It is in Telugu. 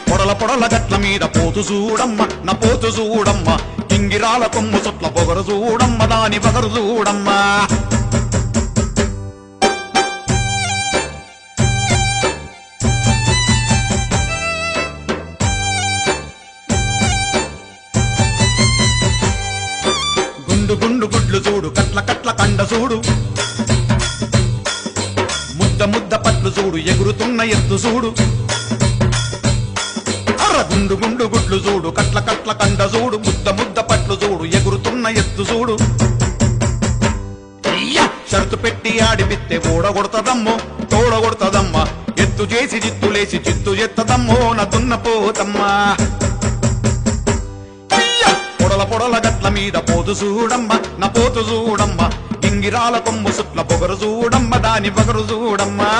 పొడల పొడల గట్ల మీద పోతు చూడమ్మ నా పోతు చూడమ్మ కింగిరాల కొమ్ము చుట్ల పొగరు చూడమ్మ దాని పొగరు చూడమ్మ గుండు గుండు గుడ్లు చూడు కట్ల కట్ల కండ చూడు ముద్ద ముద్ద పట్లు చూడు ఎగురుతున్న ఎత్తు చూడు గుండు గుండు గుడ్లు చూడు కట్ల కట్ల కండ చూడు ముద్ద ముద్ద పట్లు చూడు ఎగురుతున్న ఎత్తు చూడు షరతు పెట్టి ఆడిపిస్తే ఓడగొడతదమ్మో తోడగొడతదమ్మ ఎత్తు చేసి జిత్తులేసి చిత్తు ఎత్తదమ్మో నదున్న పోతమ్మా పొడల పొడల గట్ల మీద పోతు చూడమ్మ నా పోతు చూడమ్మ గింగిరాల కొమ్ము సుట్ల పొగరు చూడమ్మ దాని పొగరు చూడమ్మా